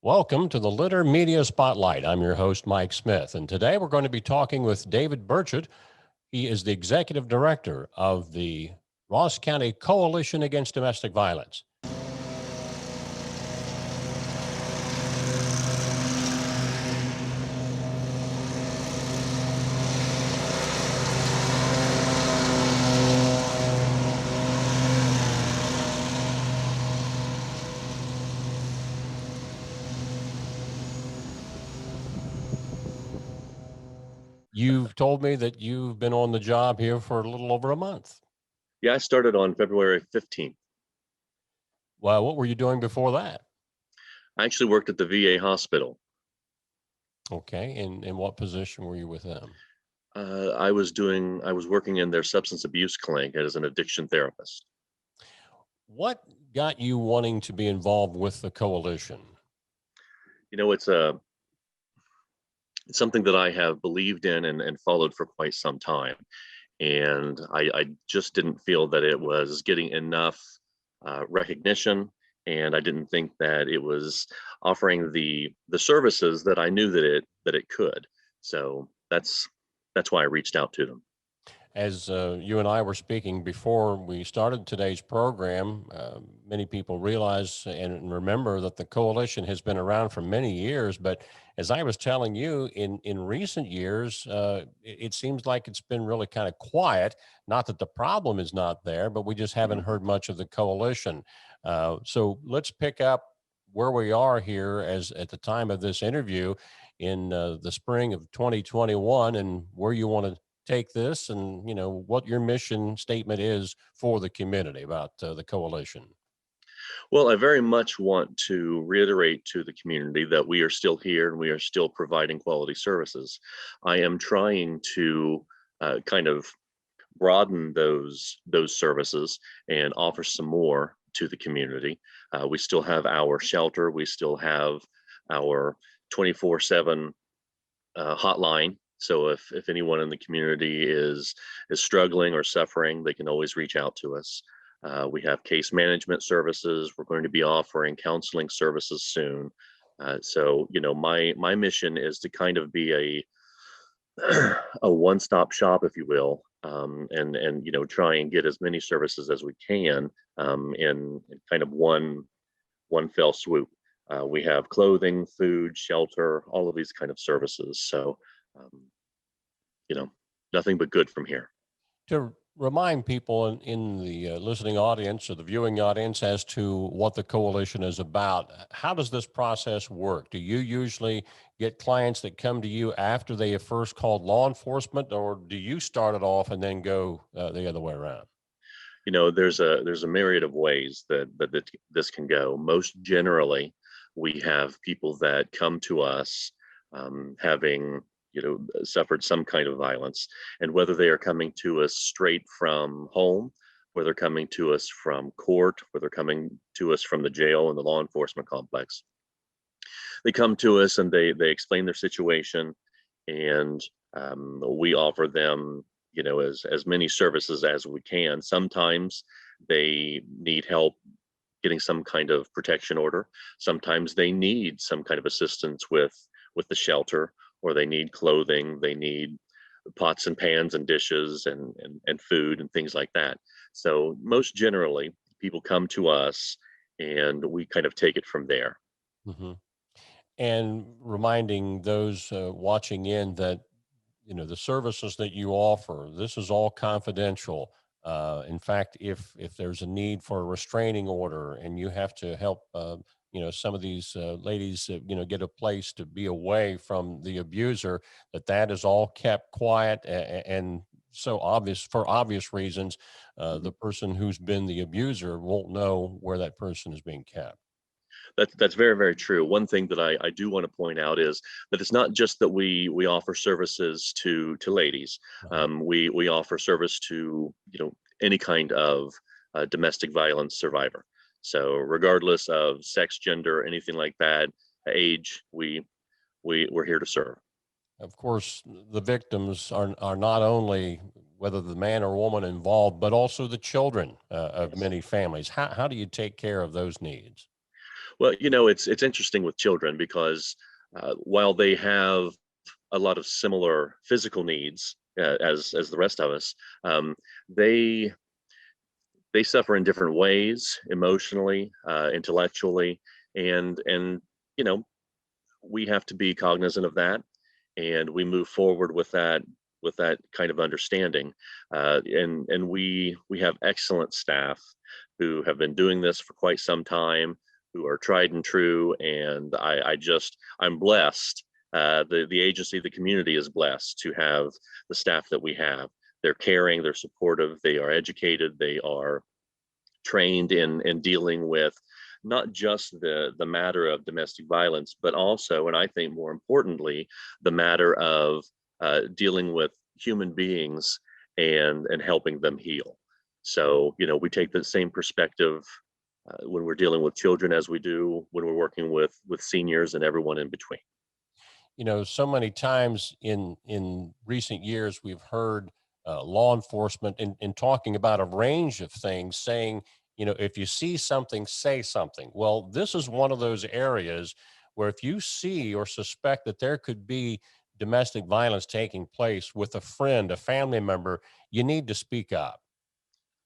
Welcome to the Litter Media Spotlight. I'm your host, Mike Smith, and today we're going to be talking with David Burchett. He is the executive director of the Ross County Coalition Against Domestic Violence. You've told me that you've been on the job here for a little over a month. Yeah, I started on February 15th. Well, what were you doing before that? I actually worked at the VA hospital. Okay, and in what position were you with them? I was working in their substance abuse clinic as an addiction therapist. What got you wanting to be involved with the coalition? You know, it's something that I have believed in and followed for quite some time. And I just didn't feel that it was getting enough recognition. And I didn't think that it was offering the services that I knew that it could. So that's why I reached out to them. As you and I were speaking before we started today's program, many people realize and remember that the coalition has been around for many years. But as I was telling you, in recent years, it seems like it's been really kind of quiet. Not that the problem is not there, but we just haven't heard much of the coalition. So let's pick up where we are here as at the time of this interview in the spring of 2021 and where you want to take this and what your mission statement is for the community about the coalition. Well, I very much want to reiterate to the community that we are still here and we are still providing quality services. I am trying to kind of broaden those services and offer some more to the community. We still have our shelter. We still have our 24/7 hotline. So if anyone in the community is struggling or suffering, they can always reach out to us. We have case management services. We're going to be offering counseling services soon. So my mission is to kind of be a one-stop shop, if you will, and try and get as many services as we can in kind of one fell swoop. We have clothing, food, shelter, all of these kind of services. So um, nothing but good from here. To remind people in the listening audience or the viewing audience as to what the coalition is about, how does this process work? Do you usually get clients that come to you after they have first called law enforcement, or do you start it off and then go the other way around? There's a myriad of ways that this can go. Most generally, we have people that come to us having suffered some kind of violence, and whether they are coming to us straight from home, whether they're coming to us from court, whether they're coming to us from the jail and the law enforcement complex, they come to us and they explain their situation, and we offer them as many services as we can. Sometimes they need help getting some kind of protection order. Sometimes they need some kind of assistance with the shelter, or they need clothing, they need pots and pans and dishes and food and things like that. So most generally, people come to us and we kind of take it from there. Hmm. And reminding those watching in that the services that you offer, this is all confidential. In fact, if there's a need for a restraining order and you have to help some of these ladies get a place to be away from the abuser, that is all kept quiet and so obvious for obvious reasons. The person who's been the abuser won't know where that person is being kept. That's very, very true. One thing that I do want to point out is that it's not just that we offer services to ladies. We offer service to any kind of domestic violence survivor. So regardless of sex, gender, anything like that, age, we're here to serve. Of course, the victims are not only whether the man or woman involved, but also the children of Yes. many families. How do you take care of those needs? Well, it's interesting with children because while they have a lot of similar physical needs as the rest of us, they they suffer in different ways, emotionally, intellectually, and you know we have to be cognizant of that, and we move forward with that kind of understanding. And we have excellent staff who have been doing this for quite some time, who are tried and true. And I'm blessed. The agency, the community is blessed to have the staff that we have. They're caring, they're supportive, they are educated, they are trained in dealing with not just the matter of domestic violence, but also, and I think more importantly, the matter of dealing with human beings and helping them heal. So we take the same perspective when we're dealing with children as we do when we're working with seniors and everyone in between. So many times in recent years we've heard law enforcement in talking about a range of things, saying, if you see something, say something. Well, this is one of those areas where if you see or suspect that there could be domestic violence taking place with a friend, a family member, you need to speak up.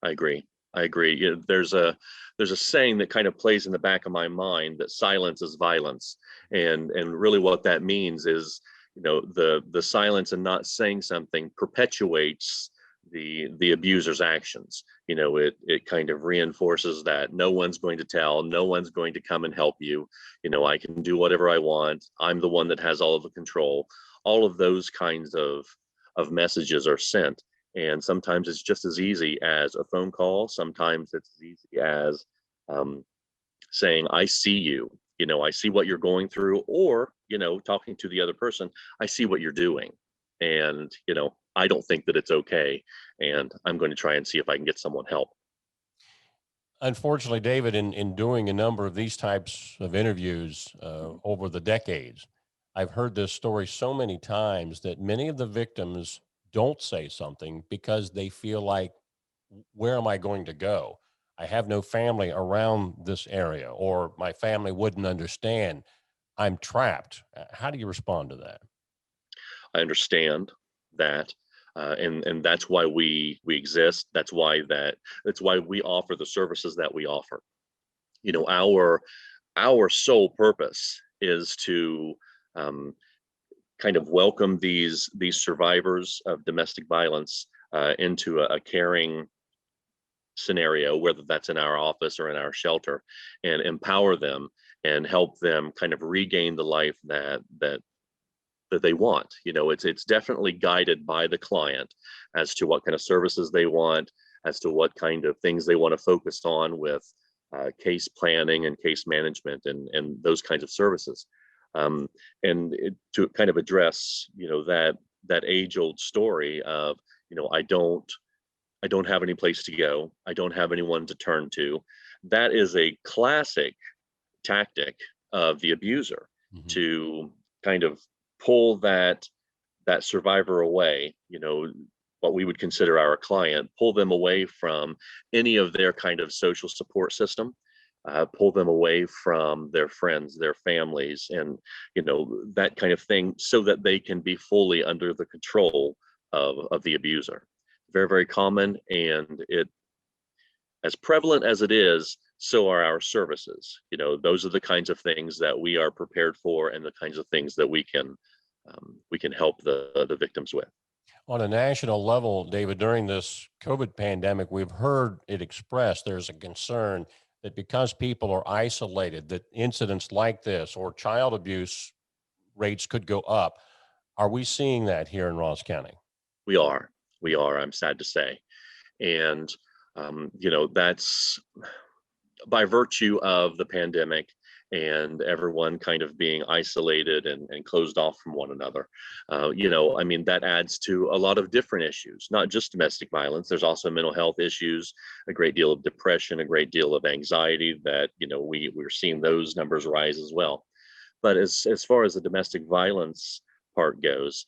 I agree. I agree. There's a saying that kind of plays in the back of my mind that silence is violence, and really what that means is, the silence and not saying something perpetuates the abuser's actions. It kind of reinforces that no one's going to tell, no one's going to come and help you. I can do whatever I want. I'm the one that has all of the control. All of those kinds of messages are sent, and sometimes it's just as easy as a phone call. Sometimes it's as easy as um, saying, I see you, I see what you're going through, or, talking to the other person, I see what you're doing. And, I don't think that it's okay. And I'm going to try and see if I can get someone help. Unfortunately, David, in doing a number of these types of interviews over the decades, I've heard this story so many times that many of the victims don't say something because they feel like, where am I going to go? I have no family around this area, or my family wouldn't understand. I'm trapped. How do you respond to that? I understand that. And that's why we exist. That's why we offer the services that we offer. Our sole purpose is to um, kind of welcome these survivors of domestic violence into a caring scenario, whether that's in our office or in our shelter, and empower them and help them kind of regain the life that they want. It's definitely guided by the client as to what kind of services they want, as to what kind of things they want to focus on with case planning and case management and those kinds of services. To kind of address, that age old story of, I don't have any place to go. I don't have anyone to turn to. That is a classic tactic of the abuser Mhm. to kind of pull that survivor away, what we would consider our client, pull them away from any of their kind of social support system, pull them away from their friends, their families, and that kind of thing, so that they can be fully under the control of the abuser. Very, very common, and it as prevalent as it is, so are our services. Those are the kinds of things that we are prepared for, and the kinds of things that we can help the victims with. On a national level, David, during this COVID pandemic, we've heard it expressed there's a concern that because people are isolated, that incidents like this or child abuse rates could go up. Are we seeing that here in Ross County? We are, we are. I'm sad to say, and that's by virtue of the pandemic and everyone kind of being isolated and closed off from one another. I mean, that adds to a lot of different issues, not just domestic violence. There's also mental health issues, a great deal of depression, a great deal of anxiety that, we're seeing those numbers rise as well. But as far as the domestic violence part goes,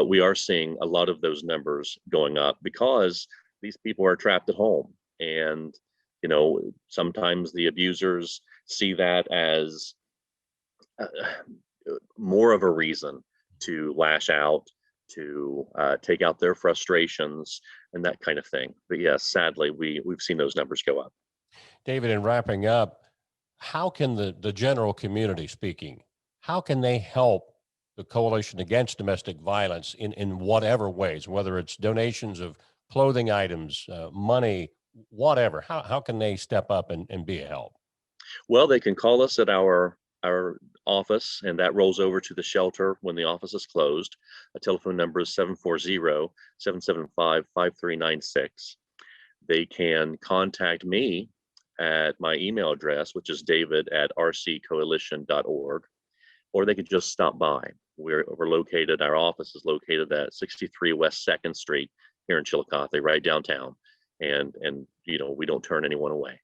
we are seeing a lot of those numbers going up because these people are trapped at home, and sometimes the abusers see that as uh, more of a reason to lash out, to take out their frustrations and that kind of thing. But yes, sadly, we've seen those numbers go up. David, in wrapping up, how can the general community speaking, how can they help the Coalition Against Domestic Violence in whatever ways, whether it's donations of clothing items, money, whatever? How can they step up and be a help? Well, they can call us at our office, and that rolls over to the shelter when the office is closed. A telephone number is 740-775-5396. They can contact me at my email address, which is david@rccoalition.org, or they could just stop by. We're located, our office is located at 63 West 2nd Street here in Chillicothe, right downtown. And we don't turn anyone away.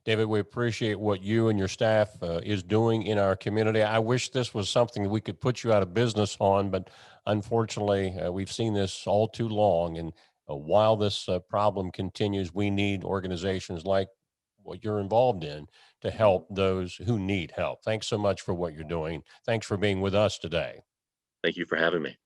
David, we appreciate what you and your staff is doing in our community. I wish this was something that we could put you out of business on, but unfortunately, we've seen this all too long. And while this problem continues, we need organizations like what you're involved in to help those who need help. Thanks so much for what you're doing. Thanks for being with us today. Thank you for having me.